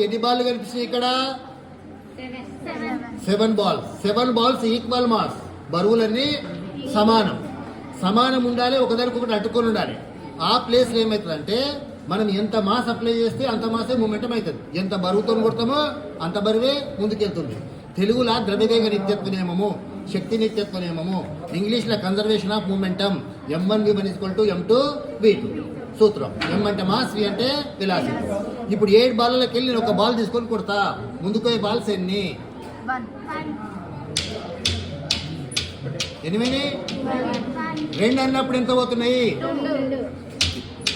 ఎన్ని బాల్ కనిపిస్తున్నాయి ఇక్కడ? 7 balls. 7 balls equal mass. బరువులన్నీ సమానం ఉండాలి, ఒకదానికొకటి అడ్డుకొని ఉండాలి. ఆ ప్లేస్లో ఏమవుతుందంటే మనం ఎంత మాస్ అప్లై చేస్తే అంత మాసే మూమెంటం అవుతుంది. ఎంత బరువుతో కొడతామో అంత బరువే ముందుకెళ్తుంది. తెలుగులో ద్రవ్యవేగ నిత్యత్వ నియమము, శక్తి నిత్యత్వ నియమము, ఇంగ్లీష్లో conservation of momentum, m1v1 = m2v2 సూత్రం. m అంటే మాస్, v అంటే వెలాసిటీ. ఇప్పుడు 7 బాల్లోకి వెళ్ళి నేను ఒక బాల్ తీసుకొని కొడతా. ముందుకు పోయే బాల్స్ ఎన్ని? 8. 2 అన్నప్పుడు ఎంత పోతున్నాయి?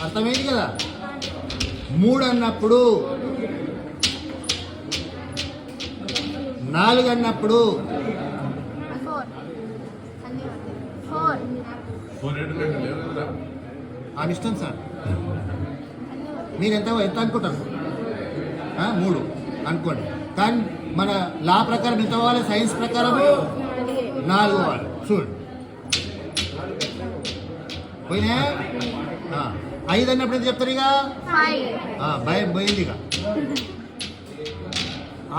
అర్థమైంది కదా. 3 అన్నప్పుడు, 4 అన్నప్పుడు, 4 అని ఇష్టం సార్. మీరు ఎంత అనుకుంటారు? 3 అనుకోండి. కానీ మన లా ప్రకారం ఎంత అవ్వాలి? సైన్స్ ప్రకారం 4 అవ్వాలి. చూడు పోయినా. 5 అన్నప్పుడు ఎంత చెప్తారు? ఇక భయం పోయింది. ఇక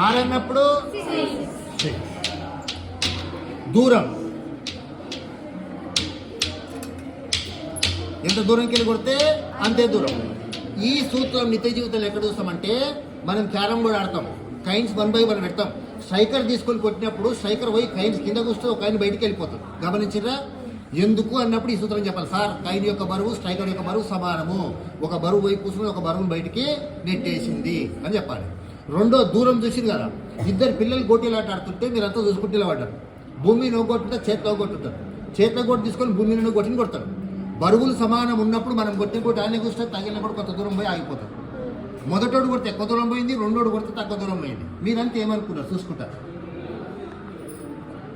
6 అన్నప్పుడు 6. దూరం ఎంత దూరంకి వెళ్ళి కొడితే అంతే దూరం. ఈ సూత్రం నిత్య జీవితంలో ఎక్కడ చూస్తామంటే మనం క్యారమ్ బోర్డ్ ఆడతాం, కైన్స్ 1 by 1 పెడతాం. స్ట్రైకర్ తీసుకొని కొట్టినప్పుడు స్ట్రైకర్ పోయి కైన్స్ కిందకు వస్తే ఒక కైన్ బయటికి వెళ్ళిపోతుంది. గమనించరా? ఎందుకు అన్నప్పుడు ఈ సూత్రం చెప్పాలి. సార్, కైన్ యొక్క బరువు స్ట్రైకర్ యొక్క బరువు సమానము, ఒక బరువు పోయి కూర్చుని ఒక బరువును బయటికి నెట్టేసింది అని చెప్పాలి. రెండో, దూరం చూసింది కదా. 2 పిల్లలు గోటీలాట ఆడుతుంటే మీరంతా చూసుకుంటే పడ్డారు. భూమి నువ్వు కొట్టుంటే చేతిలో కొట్టుంటారు. చేతిలో కొట్టి తీసుకొని భూమిని నువ్వు కొట్టిని కొడతారు. బరువులు సమానం ఉన్నప్పుడు మనం కొట్టిన కొట్టి ఆయన కూర్చొని తగిలినప్పుడు కొంత దూరం పోయి ఆగిపోతారు. మొదటోడు కొడితే ఎక్కువ దూరం పోయింది, రెండోడు కొడితే తక్కువ దూరం పోయింది. మీరంతా ఏమనుకుంటారు? చూసుకుంటారు.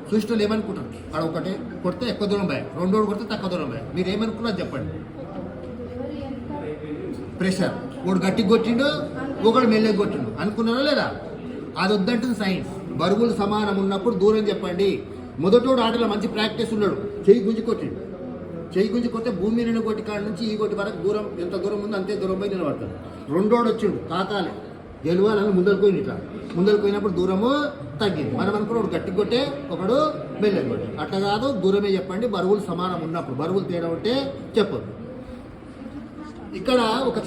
చూసిన ఏమనుకుంటారు? అక్కడ ఒకటే కొడితే ఎక్కువ దూరం పోయాయి, రెండోడు కొడితే తక్కువ దూరం పోయాయి. మీరు ఏమనుకున్నారు చెప్పండి. ప్రెషర్, ఒకడు గట్టికి కొట్టిండు, ఒకడు మెల్లగా కొట్టిండు అనుకున్నారా లేదా? అది వద్దంటుంది సైన్స్. బరువులు సమానం ఉన్నప్పుడు దూరం చెప్పండి. మొదటోడు ఆటలో మంచి ప్రాక్టీస్ ఉన్నాడు, చెయ్యి గుంజి కొట్టిండు. చెయ్యి గుంజి కొడితే భూమి నిండు కొట్టి కాడ నుంచి ఈ కొట్టి వరకు దూరం ఎంత దూరం ఉందో అంతే దూరం పోయి నిలబడతాడు. రెండోడు వచ్చిండు, తాకాలి, గెలవాలని ముందరికి పోయింది. ఇట్లా ముందరికి పోయినప్పుడు దూరము తగ్గింది. మనం అనుకున్న ఒకడు గట్టి కొట్టే, ఒకడు మెల్లగా కొట్టే. అట్లా కాదు, దూరమే చెప్పండి. బరువులు సమానం ఉన్నప్పుడు, బరువులు తేడా ఉంటే చెప్పదు. ఇక్కడ ఒక